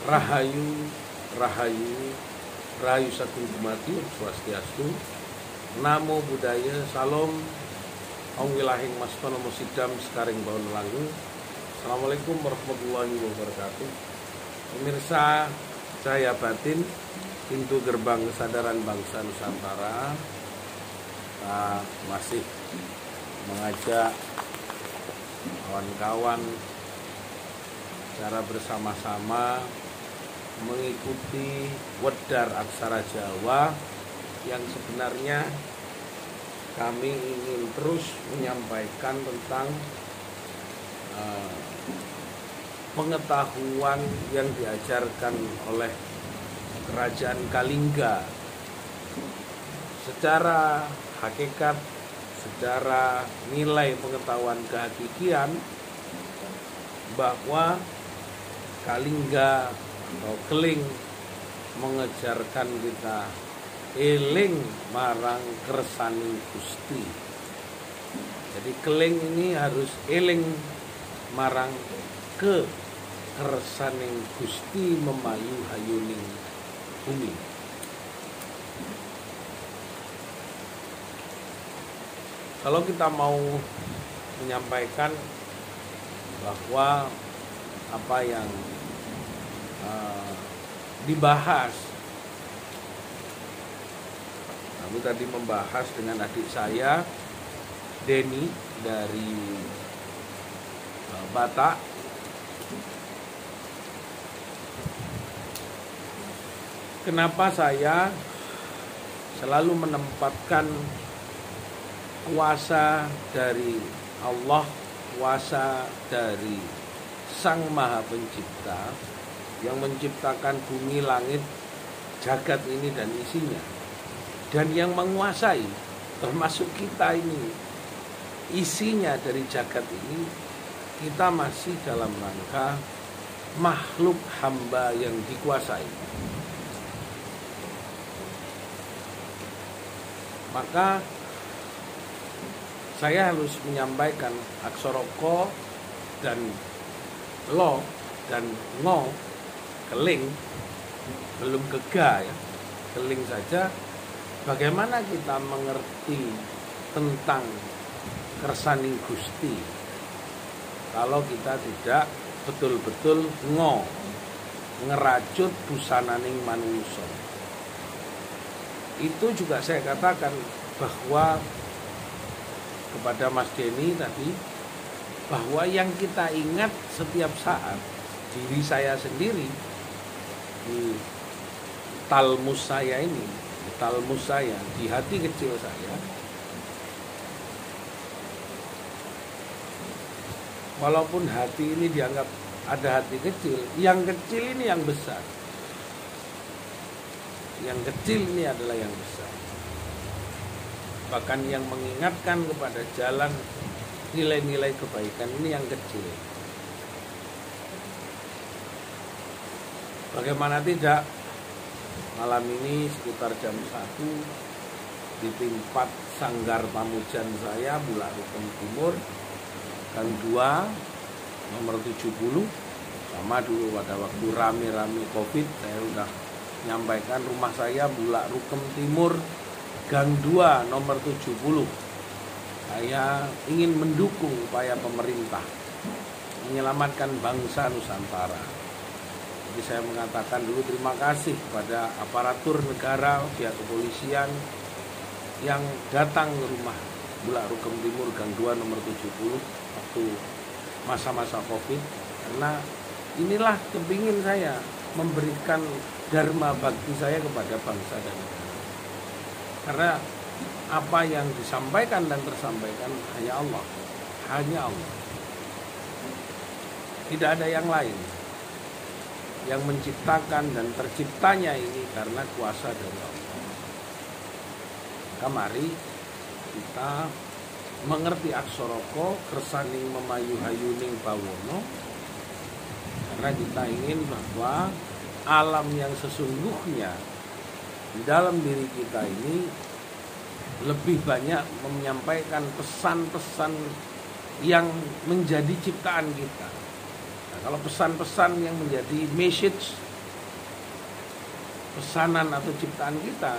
Rahayu, Rahayu, Rahayu Sagung Dumadi, Swastiastu, Namo Buddhaya, Salam, Om Wilahing Mastono Musidam, Sekaring Baun Langgung. Assalamualaikum warahmatullahi wabarakatuh. Pemirsa Cahaya Batin, pintu gerbang kesadaran bangsa Nusantara, kita masih mengajak kawan-kawan secara bersama-sama mengikuti wedar aksara Jawa yang sebenarnya kami ingin terus menyampaikan tentang pengetahuan yang diajarkan oleh Kerajaan Kalingga secara hakikat, secara nilai pengetahuan kehakikian bahwa Kalingga atau keling mengejarkan kita eling marang kersaning Gusti. Jadi keling ini harus eling marang ke kersaning Gusti memayu hayuning bumi. Kalau kita mau menyampaikan bahwa apa yang dibahas, kami tadi membahas dengan adik saya Denny dari Batak. Kenapa saya selalu menempatkan kuasa dari Allah, kuasa dari Sang Maha Pencipta yang menciptakan bumi, langit, jagat ini dan isinya, dan yang menguasai termasuk kita ini, isinya dari jagat ini, kita masih dalam rangka makhluk hamba yang dikuasai. Maka saya harus menyampaikan aksara ko dan lo dan ngo, keling, belum ke ga ya, keling saja. Bagaimana kita mengerti tentang kersaning Gusti kalau kita tidak betul-betul ngo, ngeracut busananing manungsa. Itu juga saya katakan bahwa kepada Mas Denny tadi, bahwa yang kita ingat setiap saat diri saya sendiri di talmus saya ini, di talmus saya, di hati kecil saya, walaupun hati ini dianggap ada hati kecil, yang kecil ini yang besar, yang kecil ini adalah yang besar. Bahkan yang mengingatkan kepada jalan nilai-nilai kebaikan ini yang kecil. Bagaimana tidak, malam ini sekitar jam 1 di tempat sanggar pamujan saya, Bulak Rukun Timur, Gang 2, nomor 70. Sama dulu pada waktu rame-rame Covid, saya sudah menyampaikan rumah saya Bulak Rukun Timur, Gang 2, nomor 70. Saya ingin mendukung upaya pemerintah menyelamatkan bangsa Nusantara. Jadi saya mengatakan dulu terima kasih kepada aparatur negara, pihak kepolisian yang datang ke rumah Bulak Rukun Timur, Gang 2, nomor 70 waktu masa-masa Covid. Karena inilah kepingin saya memberikan dharma bakti saya kepada bangsa dan negara. Karena apa yang disampaikan dan tersampaikan hanya Allah, hanya Allah. Tidak ada yang lain yang menciptakan dan terciptanya ini karena kuasa dari Allah. Mari kita mengerti aksara ko, kersaning memayu hayuning bawono, karena kita ingin bahwa alam yang sesungguhnya di dalam diri kita ini lebih banyak menyampaikan pesan-pesan yang menjadi ciptaan kita. Nah, kalau pesan-pesan yang menjadi message pesanan atau ciptaan kita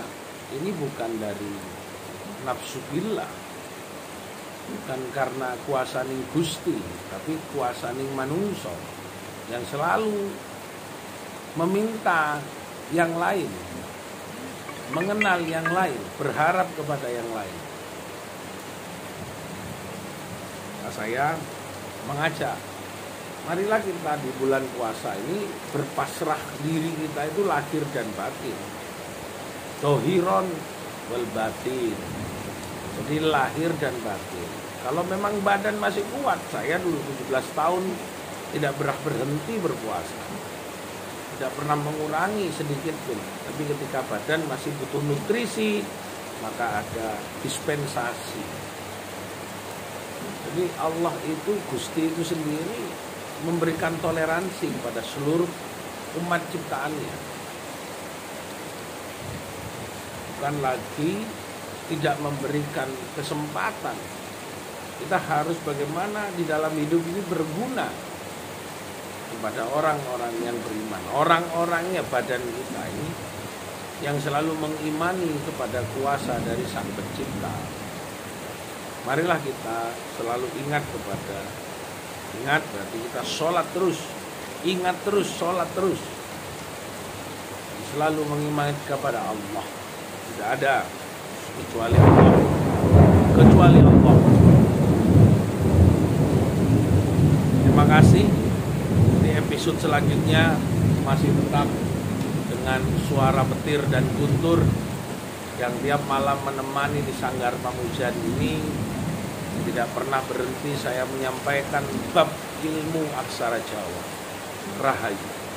ini bukan dari nafsu billah, bukan karena kuasaning Gusti, tapi kuasaning manungso yang selalu meminta yang lain, mengenal yang lain, berharap kepada yang lain. Nah, saya mengajak, marilah kita di bulan puasa ini berpasrah diri kita itu lahir dan batin, dohiron wal batin. Jadi lahir dan batin. Kalau memang badan masih kuat, saya dulu 17 tahun tidak pernah berhenti berpuasa, tidak pernah mengurangi sedikit pun. Tapi ketika badan masih butuh nutrisi, maka ada dispensasi. Jadi Allah itu, Gusti itu sendiri memberikan toleransi kepada seluruh umat ciptaannya. Bukan lagi tidak memberikan kesempatan. Kita harus bagaimana di dalam hidup ini berguna kepada orang-orang yang beriman. Orang-orangnya badan kita ini yang selalu mengimani kepada kuasa dari Sang Pencipta. Marilah kita selalu ingat berarti kita sholat terus, ingat terus, sholat terus, selalu mengimani kepada Allah. Tidak ada kecuali Allah, Terima kasih. Di episode selanjutnya masih tetap dengan suara petir dan guntur yang tiap malam menemani di Sanggar Pamujan ini. Tidak pernah berhenti saya menyampaikan bab ilmu aksara Jawa. Rahayu.